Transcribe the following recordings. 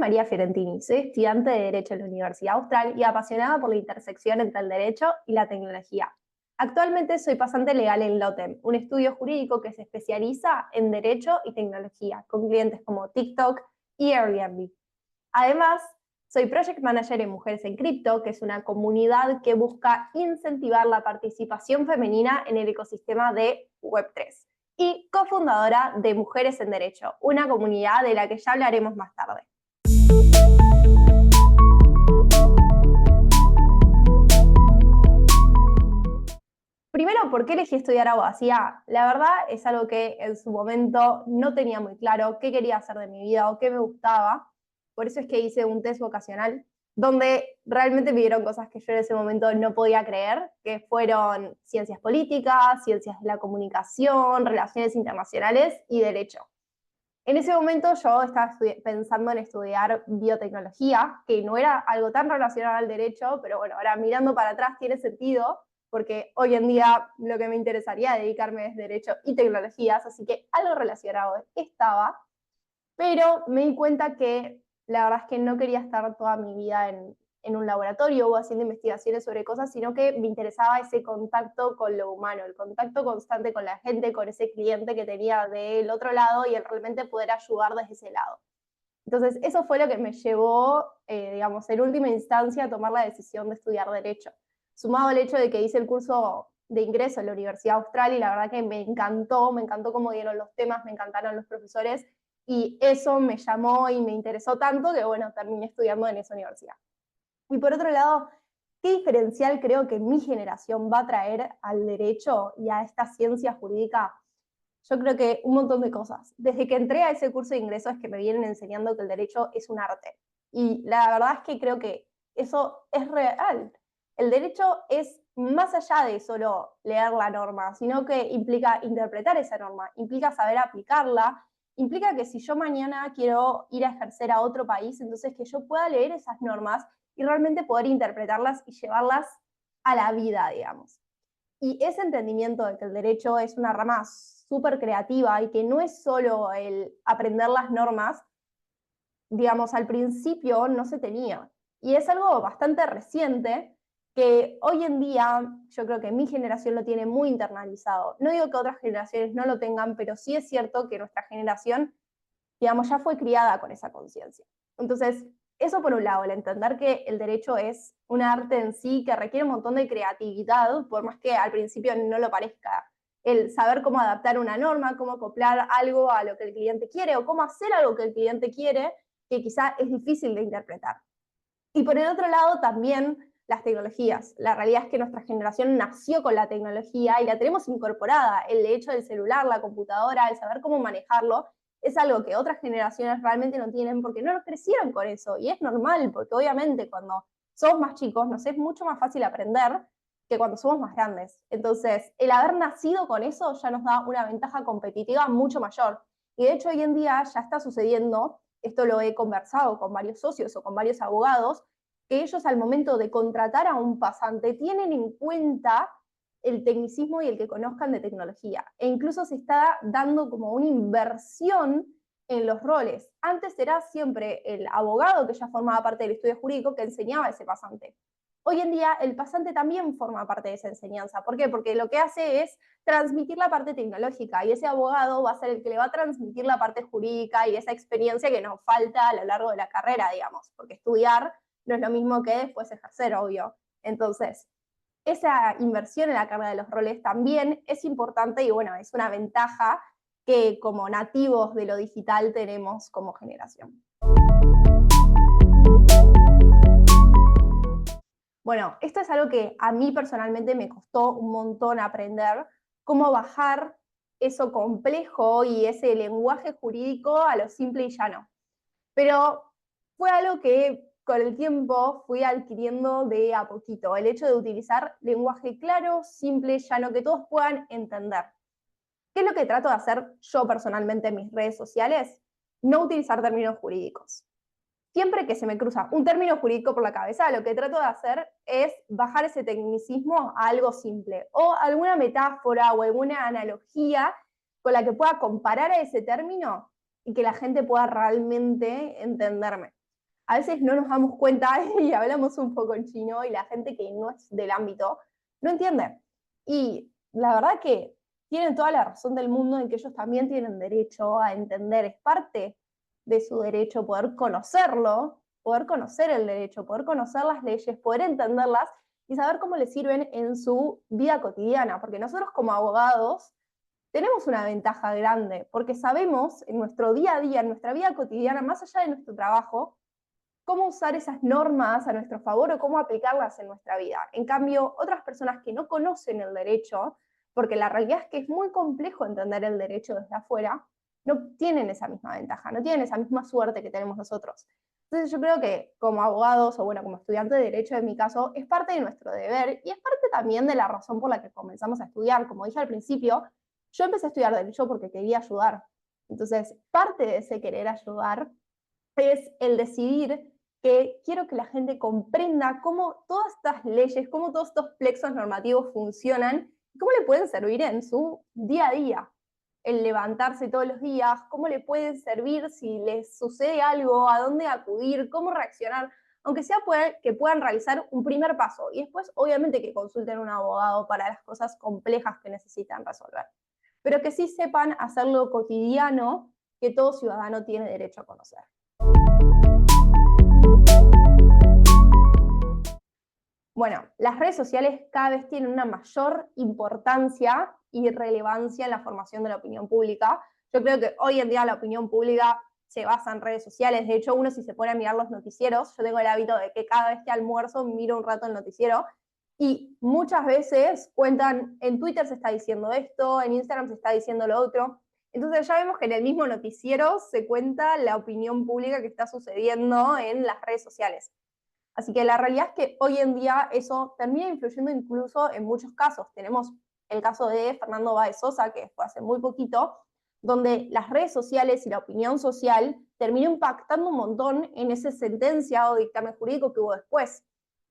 María Fiorentini, soy estudiante de Derecho en la Universidad Austral y apasionada por la intersección entre el derecho y la tecnología. Actualmente soy pasante legal en LOTEM, un estudio jurídico que se especializa en derecho y tecnología, con clientes como TikTok y Airbnb. Además, soy Project Manager en Mujeres en Cripto, que es una comunidad que busca incentivar la participación femenina en el ecosistema de Web3. Y cofundadora de Mujeres en Derecho, una comunidad de la que ya hablaremos más tarde. Primero, ¿por qué elegí estudiar abogacía? La verdad es algo que en su momento no tenía muy claro qué quería hacer de mi vida o qué me gustaba. Por eso es que hice un test vocacional donde realmente me dieron cosas que yo en ese momento no podía creer, que fueron ciencias políticas, ciencias de la comunicación, relaciones internacionales y derecho. En ese momento yo estaba pensando en estudiar biotecnología, que no era algo tan relacionado al derecho, pero bueno, ahora mirando para atrás tiene sentido, porque hoy en día lo que me interesaría dedicarme es derecho y tecnologías, así que algo relacionado estaba, pero me di cuenta que la verdad es que no quería estar toda mi vida en un laboratorio o haciendo investigaciones sobre cosas, sino que me interesaba ese contacto con lo humano, el contacto constante con la gente, con ese cliente que tenía del otro lado y el realmente poder ayudar desde ese lado. Entonces, eso fue lo que me llevó, digamos, en última instancia a tomar la decisión de estudiar Derecho. Sumado al hecho de que hice el curso de ingreso en la Universidad Austral y la verdad que me encantó cómo dieron los temas, me encantaron los profesores y eso me llamó y me interesó tanto que, bueno, terminé estudiando en esa universidad. Y por otro lado, ¿qué diferencial creo que mi generación va a traer al derecho y a esta ciencia jurídica? Yo creo que un montón de cosas. Desde que entré a ese curso de ingreso es que me vienen enseñando que el derecho es un arte. Y la verdad es que creo que eso es real. El derecho es más allá de solo leer la norma, sino que implica interpretar esa norma, implica saber aplicarla, implica que si yo mañana quiero ir a ejercer a otro país, entonces que yo pueda leer esas normas y realmente poder interpretarlas y llevarlas a la vida, digamos. Y ese entendimiento de que el derecho es una rama súper creativa y que no es solo el aprender las normas, digamos, al principio no se tenía. Y es algo bastante reciente que hoy en día yo creo que mi generación lo tiene muy internalizado. No digo que otras generaciones no lo tengan, pero sí es cierto que nuestra generación, digamos, ya fue criada con esa conciencia. Entonces, eso por un lado, el entender que el derecho es un arte en sí que requiere un montón de creatividad, por más que al principio no lo parezca. El saber cómo adaptar una norma, cómo acoplar algo a lo que el cliente quiere o cómo hacer algo que el cliente quiere, que quizá es difícil de interpretar. Y por el otro lado también las tecnologías. La realidad es que nuestra generación nació con la tecnología y la tenemos incorporada. El hecho del celular, la computadora, el saber cómo manejarlo, es algo que otras generaciones realmente no tienen porque no crecieron con eso. Y es normal, porque obviamente cuando somos más chicos nos es mucho más fácil aprender que cuando somos más grandes. Entonces, el haber nacido con eso ya nos da una ventaja competitiva mucho mayor. Y de hecho hoy en día ya está sucediendo, esto lo he conversado con varios socios o con varios abogados, que ellos al momento de contratar a un pasante tienen en cuenta el tecnicismo y el que conozcan de tecnología. E incluso se está dando como una inversión en los roles. Antes era siempre el abogado que ya formaba parte del estudio jurídico que enseñaba a ese pasante. Hoy en día el pasante también forma parte de esa enseñanza. ¿Por qué? Porque lo que hace es transmitir la parte tecnológica y ese abogado va a ser el que le va a transmitir la parte jurídica y esa experiencia que nos falta a lo largo de la carrera, digamos, porque estudiar no es lo mismo que después ejercer, obvio. Entonces, esa inversión en la carga de los roles también es importante y bueno, es una ventaja que como nativos de lo digital tenemos como generación. Bueno, esto es algo que a mí personalmente me costó un montón aprender, cómo bajar eso complejo y ese lenguaje jurídico a lo simple y llano. Pero fue algo que con el tiempo fui adquiriendo de a poquito, el hecho de utilizar lenguaje claro, simple, llano, que todos puedan entender. ¿Qué es lo que trato de hacer yo personalmente en mis redes sociales? No utilizar términos jurídicos. Siempre que se me cruza un término jurídico por la cabeza, lo que trato de hacer es bajar ese tecnicismo a algo simple o alguna metáfora o alguna analogía con la que pueda comparar a ese término y que la gente pueda realmente entenderme. a veces no nos damos cuenta y hablamos un poco en chino y la gente que no es del ámbito no entiende. Y la verdad que tienen toda la razón del mundo en que ellos también tienen derecho a entender, es parte de su derecho poder conocerlo, poder conocer el derecho, poder conocer las leyes, poder entenderlas y saber cómo les sirven en su vida cotidiana, porque nosotros como abogados tenemos una ventaja grande, porque sabemos en nuestro día a día, en nuestra vida cotidiana, más allá de nuestro trabajo, cómo usar esas normas a nuestro favor o cómo aplicarlas en nuestra vida. En cambio, otras personas que no conocen el derecho, porque la realidad es que es muy complejo entender el derecho desde afuera, no tienen esa misma ventaja, no tienen esa misma suerte que tenemos nosotros. Entonces yo creo que como abogados, o bueno, como estudiante de derecho en mi caso, es parte de nuestro deber y es parte también de la razón por la que comenzamos a estudiar. Como dije al principio, yo empecé a estudiar derecho porque quería ayudar. Entonces, parte de ese querer ayudar es el decidir que quiero que la gente comprenda cómo todas estas leyes, cómo todos estos plexos normativos funcionan y cómo le pueden servir en su día a día. El levantarse todos los días, cómo le pueden servir si les sucede algo, a dónde acudir, cómo reaccionar, aunque sea que puedan realizar un primer paso y después obviamente que consulten a un abogado para las cosas complejas que necesitan resolver, pero que sí sepan hacerlo cotidiano que todo ciudadano tiene derecho a conocer. Bueno, las redes sociales cada vez tienen una mayor importancia y relevancia en la formación de la opinión pública. Yo creo que hoy en día la opinión pública se basa en redes sociales. De hecho, uno si se pone a mirar los noticieros, yo tengo el hábito de que cada vez que almuerzo miro un rato el noticiero y muchas veces cuentan, en Twitter se está diciendo esto, en Instagram se está diciendo lo otro. Entonces ya vemos que en el mismo noticiero se cuenta la opinión pública que está sucediendo en las redes sociales. Así que la realidad es que hoy en día eso termina influyendo incluso en muchos casos. Tenemos el caso de Fernando Báez Sosa, que fue hace muy poquito, donde las redes sociales y la opinión social terminó impactando un montón en esa sentencia o dictamen jurídico que hubo después.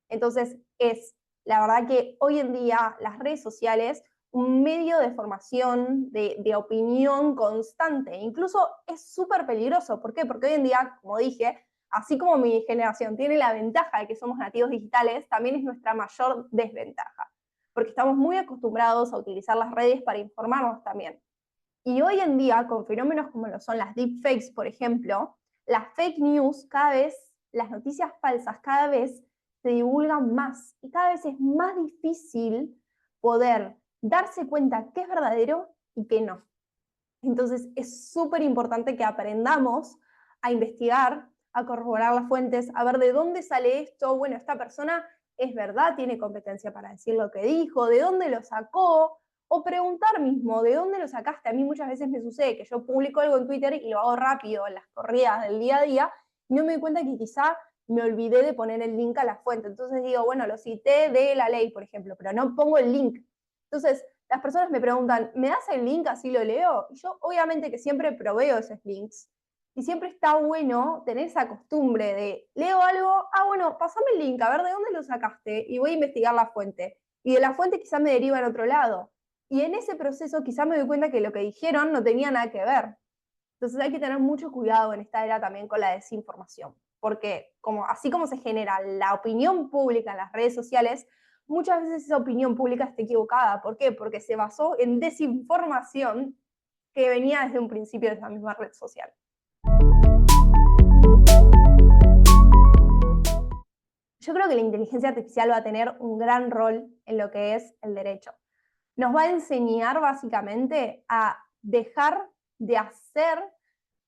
Entonces, es la verdad que hoy en día las redes sociales un medio de formación, de opinión constante. Incluso es súper peligroso. ¿Por qué? Porque hoy en día, como dije, así como mi generación tiene la ventaja de que somos nativos digitales, también es nuestra mayor desventaja, porque estamos muy acostumbrados a utilizar las redes para informarnos también. Y hoy en día, con fenómenos como lo son las deepfakes, por ejemplo, las fake news cada vez, las noticias falsas cada vez se divulgan más y cada vez es más difícil poder darse cuenta qué es verdadero y qué no. Entonces es súper importante que aprendamos a investigar, a corroborar las fuentes, a ver de dónde sale esto. Bueno, esta persona es verdad, tiene competencia para decir lo que dijo, de dónde lo sacó, o preguntar mismo, ¿de dónde lo sacaste? A mí muchas veces me sucede que yo publico algo en Twitter y lo hago rápido en las corridas del día a día y no me doy cuenta que quizá me olvidé de poner el link a la fuente. Entonces digo, bueno, lo cité de la ley, por ejemplo, pero no pongo el link. Entonces, las personas me preguntan, ¿me das el link así lo leo? Y yo obviamente que siempre proveo esos links. Y siempre está bueno tener esa costumbre de, leo algo, bueno, pasame el link, a ver de dónde lo sacaste y voy a investigar la fuente. Y de la fuente quizá me deriva en otro lado. Y en ese proceso quizá me doy cuenta que lo que dijeron no tenía nada que ver. Entonces hay que tener mucho cuidado en esta era también con la desinformación, porque así como se genera la opinión pública en las redes sociales, muchas veces esa opinión pública está equivocada. ¿Por qué? Porque se basó en desinformación que venía desde un principio de esa misma red social. Yo creo que la inteligencia artificial va a tener un gran rol en lo que es el derecho. Nos va a enseñar básicamente a dejar de hacer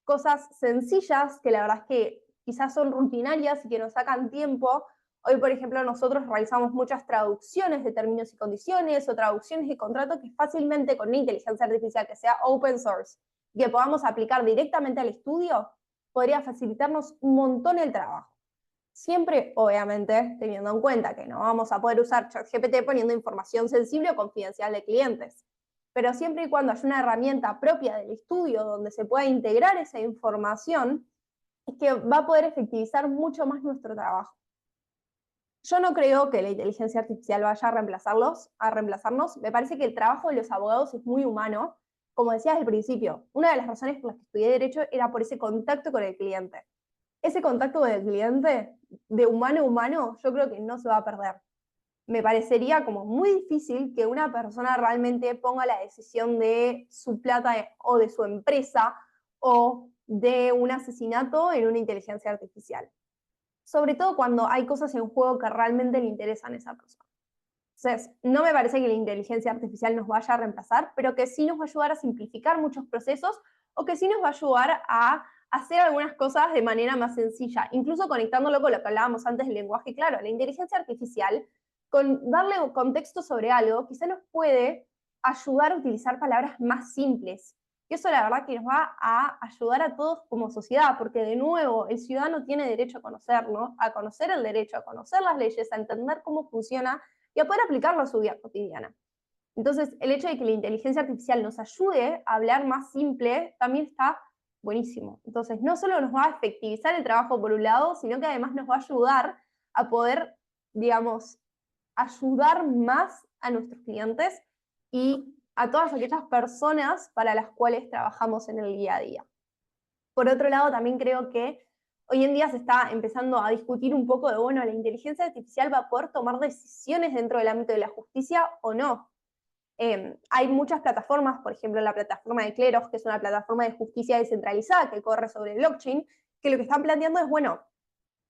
cosas sencillas que la verdad es que quizás son rutinarias y que nos sacan tiempo. Hoy, por ejemplo, nosotros realizamos muchas traducciones de términos y condiciones o traducciones de contrato que fácilmente con una inteligencia artificial que sea open source y que podamos aplicar directamente al estudio, podría facilitarnos un montón el trabajo. Siempre, obviamente, teniendo en cuenta que no vamos a poder usar ChatGPT poniendo información sensible o confidencial de clientes. Pero siempre y cuando haya una herramienta propia del estudio donde se pueda integrar esa información, es que va a poder efectivizar mucho más nuestro trabajo. Yo no creo que la inteligencia artificial vaya a reemplazarnos. Me parece que el trabajo de los abogados es muy humano. Como decías al principio, una de las razones por las que estudié Derecho era por ese contacto con el cliente. ese contacto con el cliente, de humano a humano, yo creo que no se va a perder. Me parecería como muy difícil que una persona realmente ponga la decisión de su plata o de su empresa o de un asesinato en una inteligencia artificial. Sobre todo cuando hay cosas en juego que realmente le interesan a esa persona. Entonces, no me parece que la inteligencia artificial nos vaya a reemplazar, pero que sí nos va a ayudar a simplificar muchos procesos o que sí nos va a ayudar a hacer algunas cosas de manera más sencilla, incluso conectándolo con lo que hablábamos antes del lenguaje claro. La inteligencia artificial, con darle un contexto sobre algo, quizá nos puede ayudar a utilizar palabras más simples. Y eso la verdad que nos va a ayudar a todos como sociedad, porque de nuevo, el ciudadano tiene derecho a conocerlo, a conocer el derecho, a conocer las leyes, a entender cómo funciona y a poder aplicarlo a su vida cotidiana. Entonces, el hecho de que la inteligencia artificial nos ayude a hablar más simple también está buenísimo. Entonces, no solo nos va a efectivizar el trabajo por un lado, sino que además nos va a ayudar a poder, digamos, ayudar más a nuestros clientes y a todas aquellas personas para las cuales trabajamos en el día a día. Por otro lado, también creo que hoy en día se está empezando a discutir un poco de, bueno, la inteligencia artificial va a poder tomar decisiones dentro del ámbito de la justicia o no. Hay muchas plataformas, por ejemplo, la plataforma de Cleros, que es una plataforma de justicia descentralizada que corre sobre blockchain, que lo que están planteando es, bueno,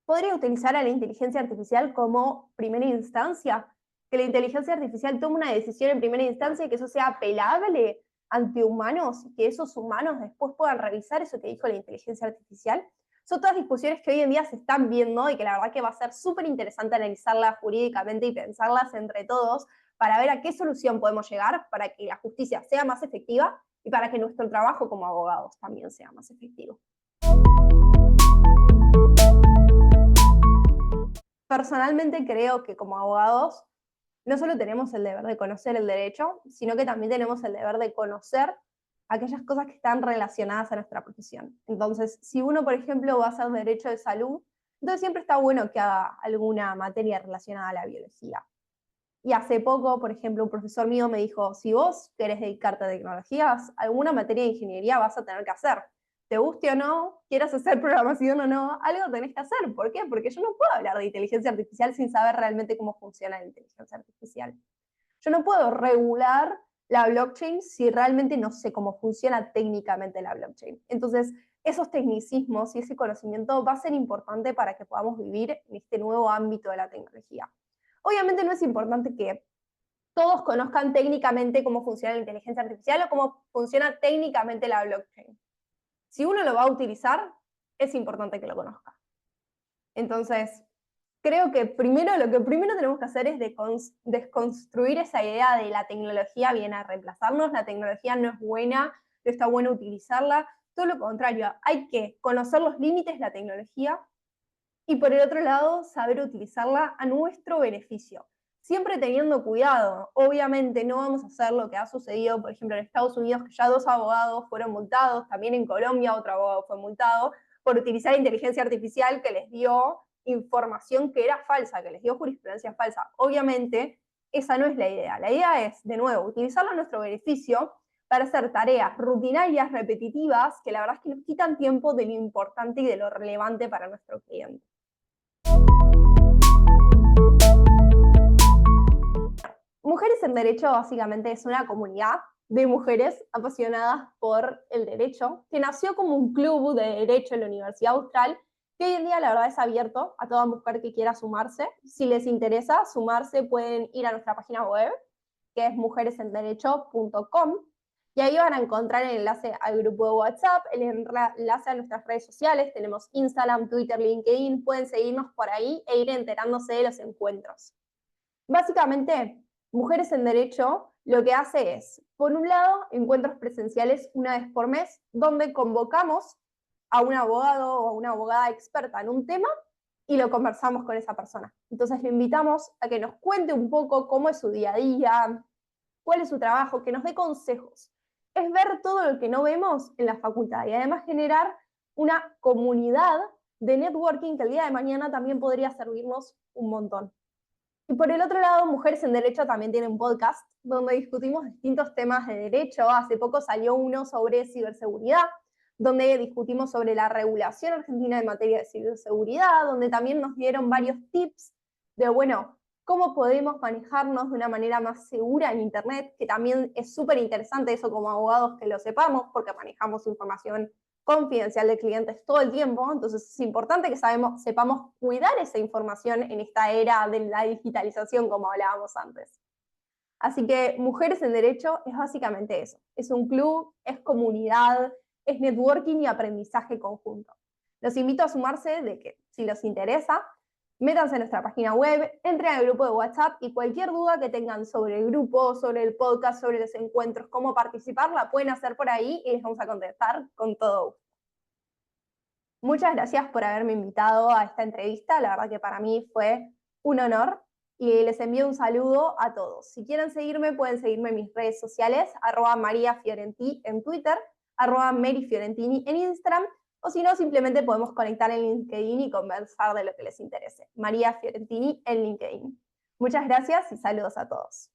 ¿podría utilizar a la inteligencia artificial como primera instancia? Que la inteligencia artificial tome una decisión en primera instancia y que eso sea apelable ante humanos, que esos humanos después puedan revisar eso que dijo la inteligencia artificial. Son todas discusiones que hoy en día se están viendo y que la verdad que va a ser súper interesante analizarlas jurídicamente y pensarlas entre todos para ver a qué solución podemos llegar para que la justicia sea más efectiva y para que nuestro trabajo como abogados también sea más efectivo. Personalmente creo que como abogados no solo tenemos el deber de conocer el derecho, sino que también tenemos el deber de conocer aquellas cosas que están relacionadas a nuestra profesión. Entonces, si uno, por ejemplo, va a hacer derecho de salud, entonces siempre está bueno que haga alguna materia relacionada a la biología. Y hace poco, por ejemplo, un profesor mío me dijo, si vos querés dedicarte a tecnologías, alguna materia de ingeniería vas a tener que hacer. Te guste o no, quieras hacer programación o no, algo tenés que hacer. ¿Por qué? Porque yo no puedo hablar de inteligencia artificial sin saber realmente cómo funciona la inteligencia artificial. Yo no puedo regular la blockchain si realmente no sé cómo funciona técnicamente la blockchain. Entonces, esos tecnicismos y ese conocimiento va a ser importante para que podamos vivir en este nuevo ámbito de la tecnología. Obviamente no es importante que todos conozcan técnicamente cómo funciona la inteligencia artificial o cómo funciona técnicamente la blockchain. Si uno lo va a utilizar, es importante que lo conozca. Entonces, creo que lo que primero tenemos que hacer es desconstruir esa idea de la tecnología viene a reemplazarnos, la tecnología no es buena, no está bueno utilizarla, todo lo contrario, hay que conocer los límites de la tecnología y por el otro lado, saber utilizarla a nuestro beneficio. Siempre teniendo cuidado. Obviamente no vamos a hacer lo que ha sucedido, por ejemplo, en Estados Unidos, que ya 2 abogados fueron multados, también en Colombia otro abogado fue multado por utilizar inteligencia artificial que les dio información que era falsa, que les dio jurisprudencia falsa. Obviamente, esa no es la idea. La idea es, de nuevo, utilizarlo a nuestro beneficio para hacer tareas rutinarias, repetitivas, que la verdad es que nos quitan tiempo de lo importante y de lo relevante para nuestro cliente. Mujeres en Derecho básicamente es una comunidad de mujeres apasionadas por el derecho, que nació como un club de derecho en la Universidad Austral, que hoy en día la verdad es abierto a toda mujer que quiera sumarse. Si les interesa sumarse pueden ir a nuestra página web, que es mujeresenderecho.com, y ahí van a encontrar el enlace al grupo de WhatsApp, el enlace a nuestras redes sociales, tenemos Instagram, Twitter, LinkedIn, pueden seguirnos por ahí e ir enterándose de los encuentros. Básicamente, Mujeres en Derecho lo que hace es, por un lado, encuentros presenciales una vez por mes, donde convocamos a un abogado o a una abogada experta en un tema y lo conversamos con esa persona. Entonces le invitamos a que nos cuente un poco cómo es su día a día, cuál es su trabajo, que nos dé consejos. Es ver todo lo que no vemos en la facultad y además generar una comunidad de networking que el día de mañana también podría servirnos un montón. Y por el otro lado, Mujeres en Derecho también tiene un podcast donde discutimos distintos temas de derecho. Hace poco salió uno sobre ciberseguridad, donde discutimos sobre la regulación argentina en materia de ciberseguridad, donde también nos dieron varios tips de, bueno, cómo podemos manejarnos de una manera más segura en Internet, que también es súper interesante eso como abogados que lo sepamos, porque manejamos información confidencial de clientes todo el tiempo, entonces es importante que sepamos cuidar esa información en esta era de la digitalización, como hablábamos antes. Así que Mujeres en Derecho es básicamente eso. Es un club, es comunidad, es networking y aprendizaje conjunto. Los invito a sumarse de que, si les interesa, métanse en nuestra página web, entren al grupo de WhatsApp y cualquier duda que tengan sobre el grupo, sobre el podcast, sobre los encuentros, cómo participar, la pueden hacer por ahí y les vamos a contestar con todo gusto. Muchas gracias por haberme invitado a esta entrevista. La verdad que para mí fue un honor y les envío un saludo a todos. Si quieren seguirme, pueden seguirme en mis redes sociales, @mariafiorentini en Twitter, @maryfiorentini en Instagram, o si no, simplemente podemos conectar en LinkedIn y conversar de lo que les interese. María Fiorentini en LinkedIn. Muchas gracias y saludos a todos.